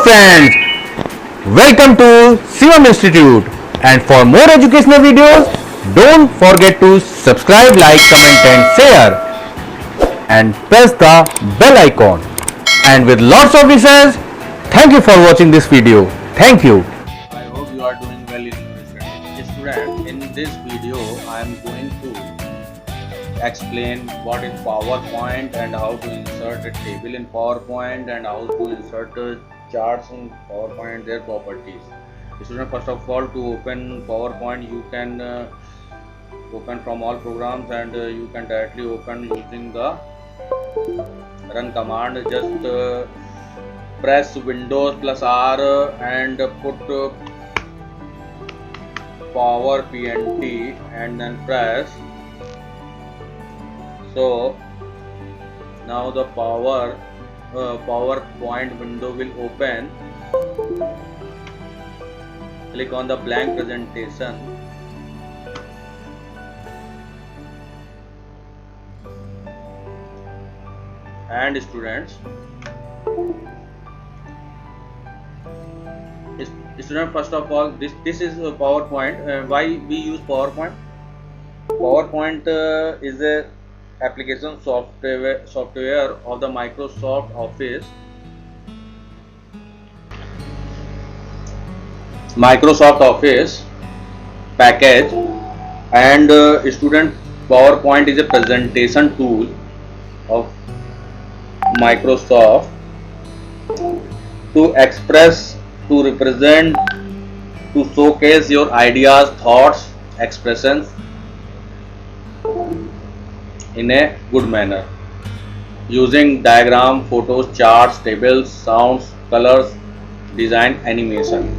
friends, welcome to Sivam Institute, and for more educational videos don't forget to subscribe, like, comment and share and press the bell icon. And with lots of wishes, thank you for watching this video. Thank you. I hope you are doing well in your studies. Student, in this video I am going to explain what is PowerPoint and how to insert a table in PowerPoint and how to insert charts in PowerPoint, their properties. Student, first of all, to open PowerPoint you can open from all programs, and you can directly open using the run command. Just press Windows plus R and put power pnt and then press. So now the PowerPoint window will open. Click on the blank presentation. And students, first of all, this is PowerPoint. Why we use PowerPoint? PowerPoint is a application software of the Microsoft Office package, and student, PowerPoint is a presentation tool of Microsoft to express, to represent, to showcase your ideas, thoughts, expressions in a good manner using diagram, photos, charts, tables, sounds, colors, design, animation.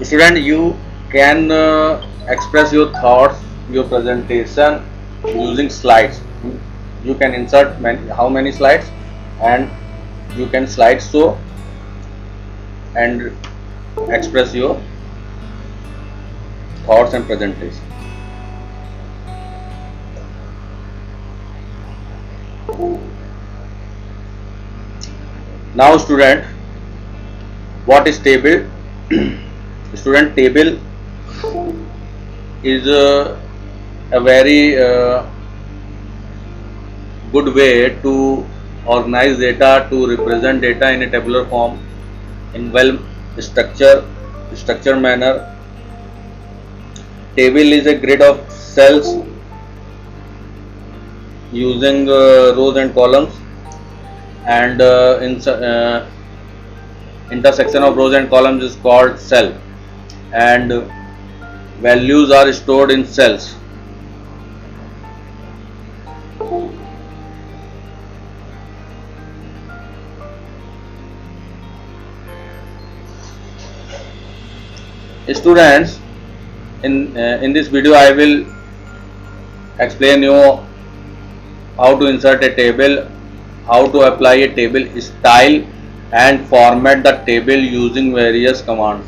Student, you can express your thoughts, your presentation using slides. You can insert how many slides, and you can slide show and express your thoughts and presentation. Now student, what is table? Student, table is a very good way to organize data, to represent data in a tabular form in well structured manner. Table is a grid of cells using rows and columns, and intersection of rows and columns is called cell, and values are stored in cells. Students, in this video I will explain you how to insert a table, how to apply a table style and format the table using various commands.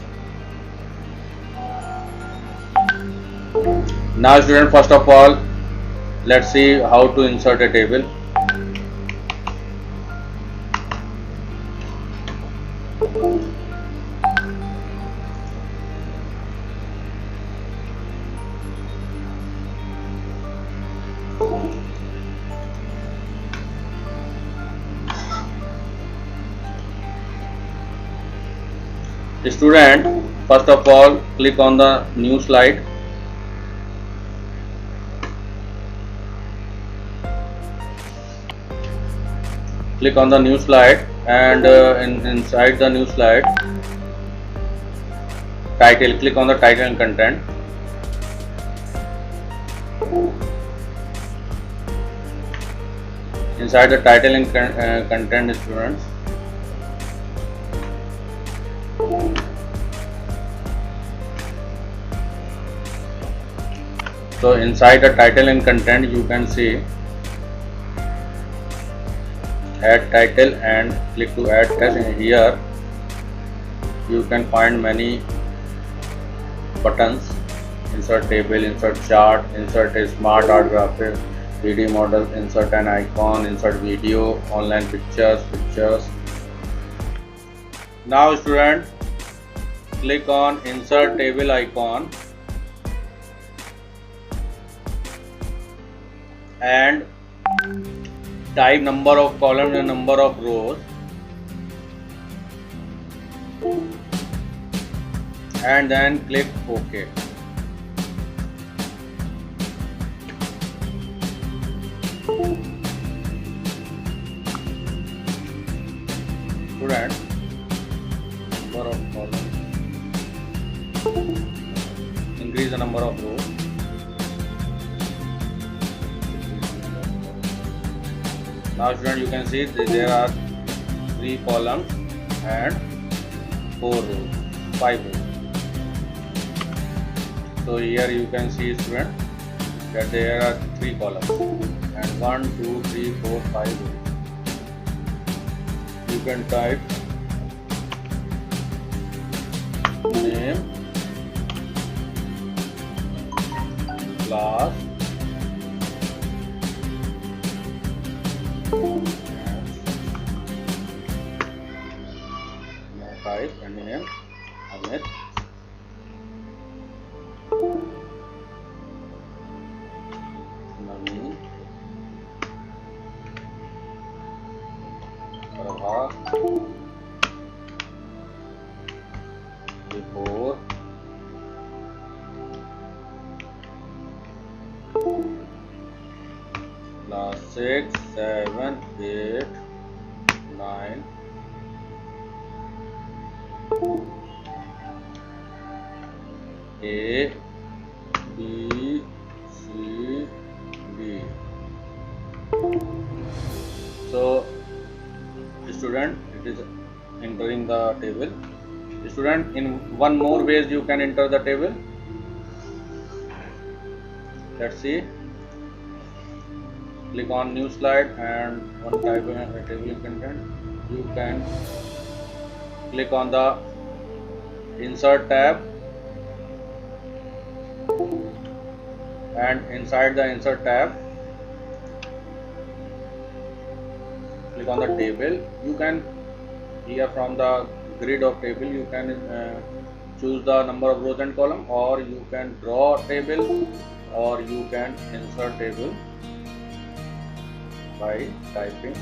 Now student, first of all, let's see how to insert a table. Student, first of all, click on the new slide. Click on the new slide, and inside the new slide, title. Click on the title and content. Inside the title and content, students, so inside the title and content you can see add title, and click to add text. And here you can find many buttons: insert table, insert chart, insert a smart art graphic, 3D model, insert an icon, insert video, online pictures, Now student, click on insert table icon and type number of columns and number of rows and then click OK. Student, number of columns, increase the number of rows. Now student, you can see there are 3 columns and 4 rows, 5 rows. So here you can see student that there are 3 columns and 1, 2, 3, 4, 5 rows. You can type name, class, now type and name Amit. Nami, Prabha, before, class 6, 7, 8, 9, A, B, C, D. So student, it is entering the table. Student, in one more ways you can enter the table. Let's see. Click on new slide and one type of table content. You can click on the insert tab and inside the insert tab click on the table. You can here from the grid of table you can choose the number of rows and column, or you can draw a table, or you can insert table by typing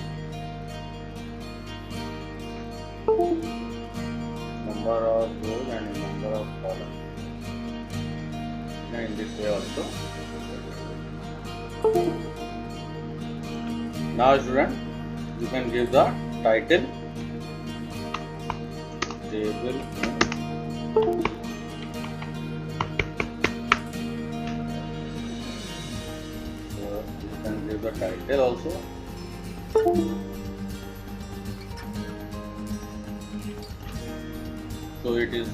number of rows and number of columns. And in this way also. Now student, you can give the title table. So you can give the title also. So it is,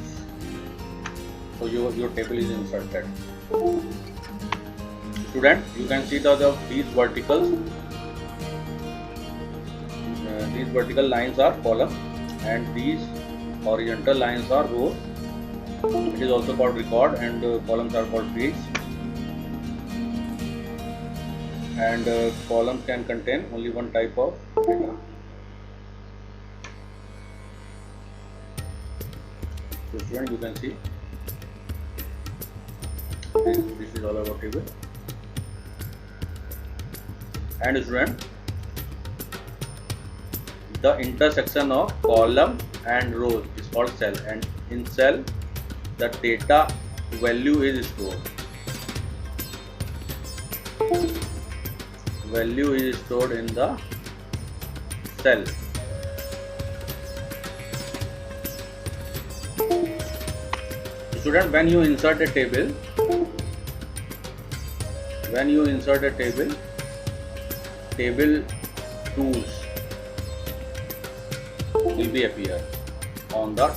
so your table is inserted. Student, you can see these verticals. These vertical lines are columns and these horizontal lines are rows. It is also called record, and columns are called fields. And columns can contain only one type of data. So student, you can see this is all about table. And student, the intersection of column and rows is called cell, and in cell the data value is stored. Value is stored in the cell. Student, when you insert a table, table tools will be appear on the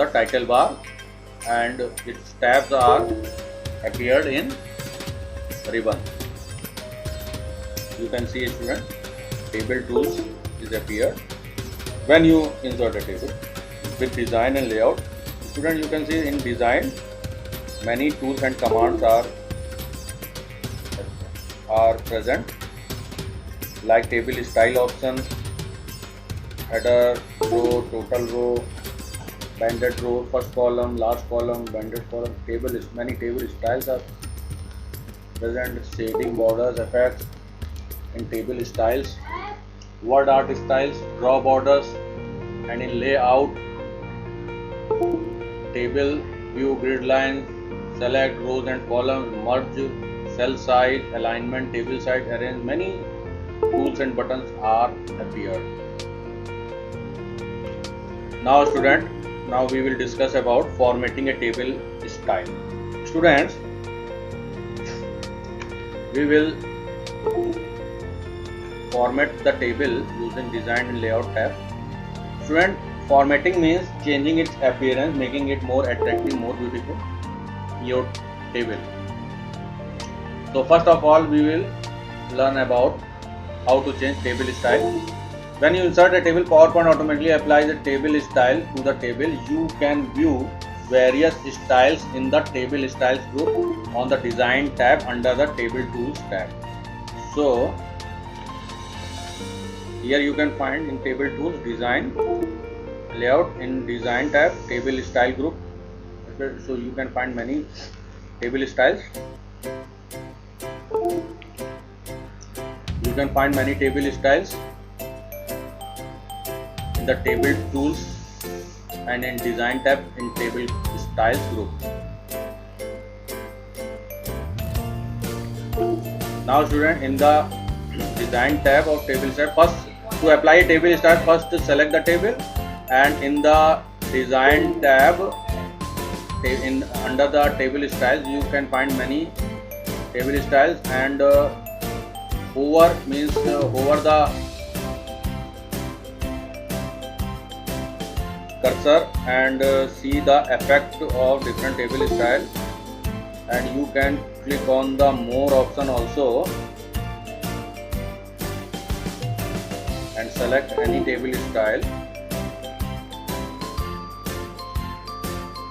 title bar, and its tabs are appeared in ribbon. You can see, student, table tools is appeared when you insert a table. With design and layout, student, you can see in design many tools and commands are present. like table style option, header, row, total row, banded row, first column, last column, banded column. Many table styles are present. Shading, borders, effects in table styles, word art styles, draw borders, and in layout, table view, grid line, select rows and columns, merge, cell size, alignment, table size, arrange. Many tools and buttons are appeared. Now student, now we will discuss about formatting a table style. Students, we will format the table using design and layout tab. Student, formatting means changing its appearance, making it more attractive, more beautiful, your table. So first of all, we will learn about how to change table style. When you insert a table, PowerPoint automatically applies a table style to the table. You can view various styles in the table styles group on the design tab under the table tools tab. So here you can find in table tools, design, layout, in design tab, table style group. Okay, so you can find many table styles. You can find many table styles in the table tools and in design tab in table styles group. Now student, in the design tab of table style, first to apply a table style, first select the table, and in the design tab under the table styles you can find many table styles, and hover means hover the cursor and see the effect of different table style, and you can click on the more option also and select any table style,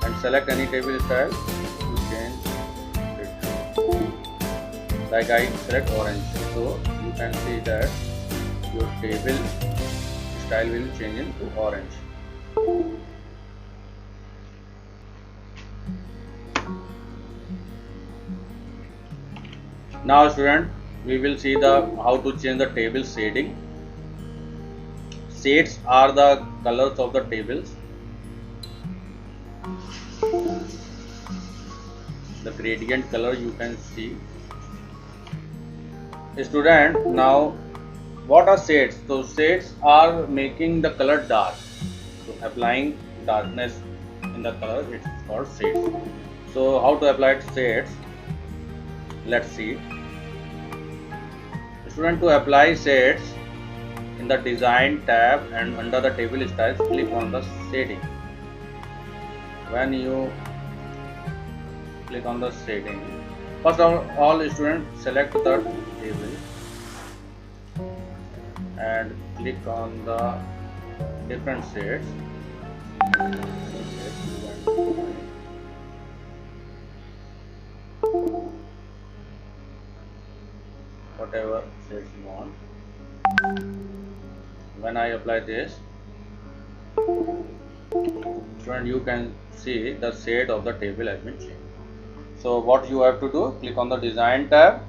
and select any table style to change it. Like I select orange, so you can see that your table style will change into orange. Now student, we will see the how to change the table shading. Shades are the colors of the tables. The gradient color you can see. Student, now what are shades? So shades are making the color dark. So applying darkness in the color, it's called shades. So how to apply shades? Let's see. Student, to apply shades, in the design tab and under the table styles, click on the shading. When you click on the shading, first of all students, select the table and click on the different shades. Whatever shades you want. When I apply this, student, you can see the shade of the table has been changed. So what you have to do, click on the design tab,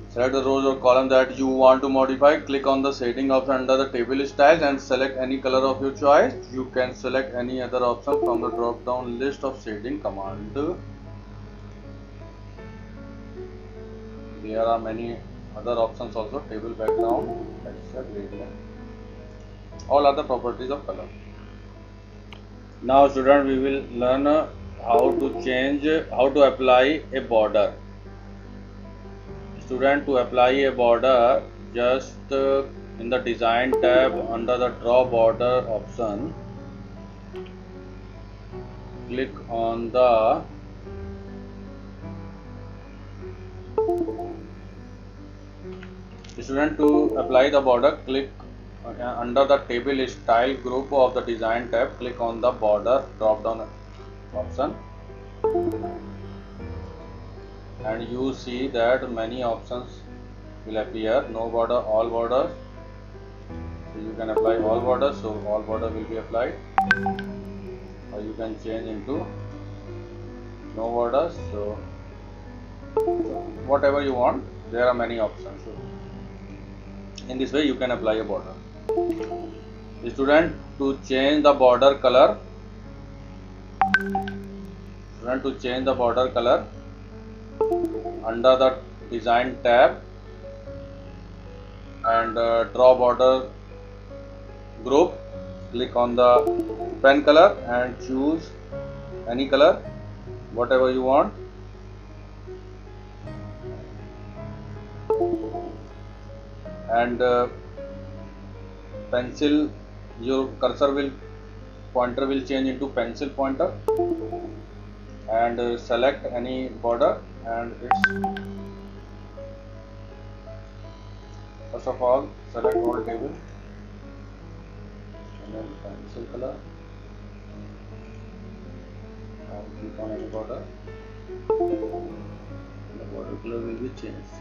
select the rows or column that you want to modify, click on the shading option under the table styles and select any color of your choice. You can select any other option from the drop down list of shading command. There are many other options also, table background, texture, gradient, all other properties of color. Now student, we will learn how to apply a border. Student, to apply a border, just in the design tab under the draw border option, click on the student, to apply the border, click under the table style group of the design tab, click on the border drop down option, and you see that many options will appear. No border, all borders. So you can apply all borders, so all border will be applied, or you can change into no borders, so whatever you want. There are many options. So in this way you can apply a border. Student, to change the border color, under the design tab and draw border group, click on the pen color and choose any color, whatever you want. And pencil, your pointer will change into pencil pointer, and select any border, and it's first of all select all table and then pencil color and click on any border. The border color will be changed.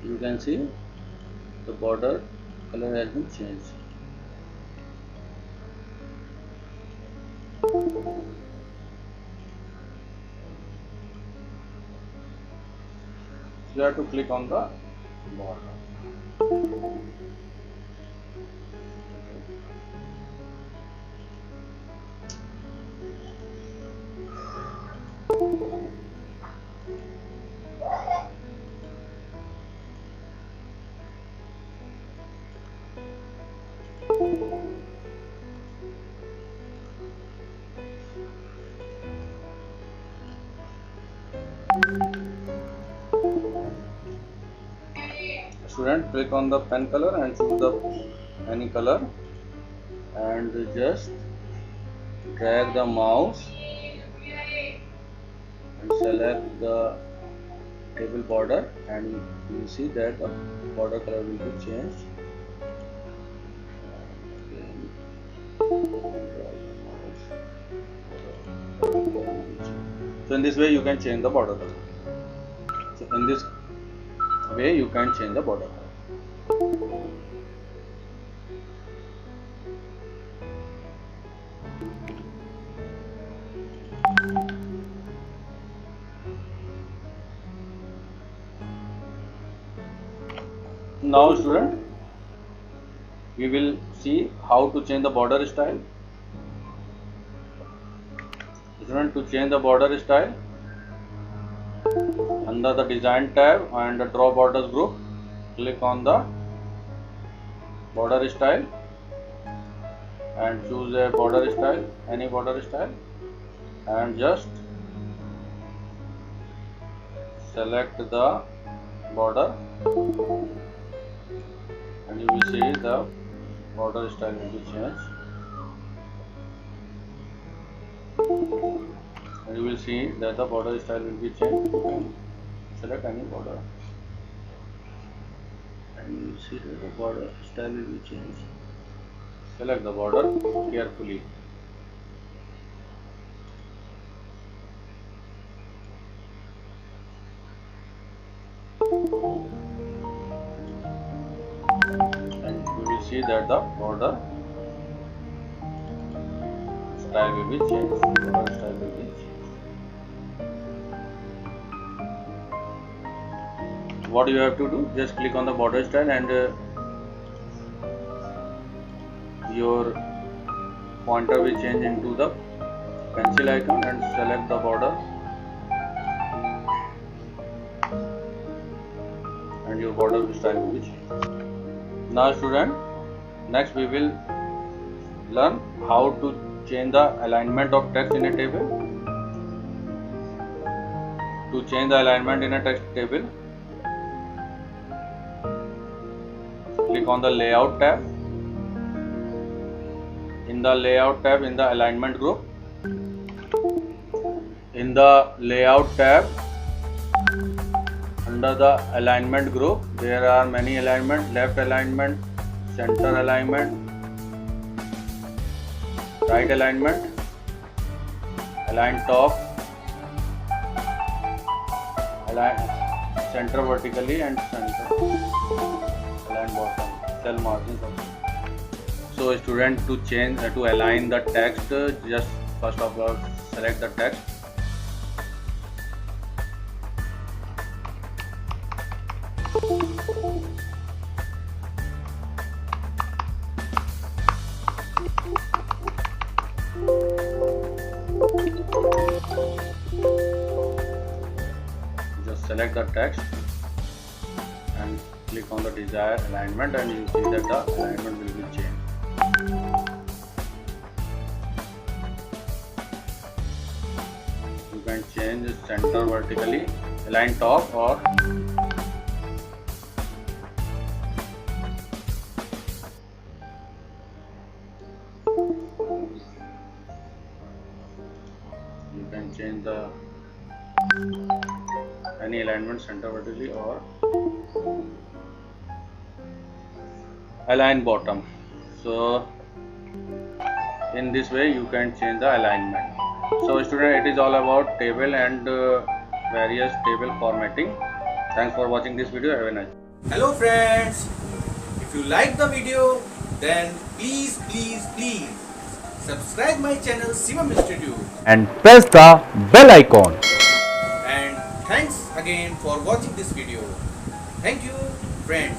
You can see the border color has been changed. You have to click on the border. Student, click on the pen color and choose any color, and just drag the mouse and select the table border, and you will see that the border color will be changed. So in this way you can change the border color. So in this way you can change the border color. Now student, we will see how to change the border style. Student, to change the border style, under the design tab and the draw borders group, click on the border style and choose a border style, any border style, and just select the border, and you will see the border style will be changed. And you will see that the border style will be changed. You can select any border, and you will see that the border style will be changed. Select the border carefully. And you will see that the border style will be changed. Border style will be changed. What you have to do, just click on the border style and your pointer will change into the pencil icon, and select the border, and your border style will be changed. Now student, next we will learn how to change the alignment of text in a table. To change the alignment in a text table, click on the layout tab. In the layout tab, in the alignment group, in the layout tab, under the alignment group, there are many alignment: left alignment, center alignment, right alignment, align top, align center vertically and center align bottom, cell margins also. So student, to change to align the text, just first of all select the text. Just select the text and click on the desired alignment, and you see that the alignment will be changed. You can change center vertically, align top, or you can change the any alignment center vertically or align bottom. So in this way you can change the alignment. So student, it is all about table and various table formatting. Thanks for watching this video. Have a nice day. Hello friends, if you like the video then please subscribe my channel Shivam Institute, and press the bell icon. and thanks again for watching this video. Thank you friends.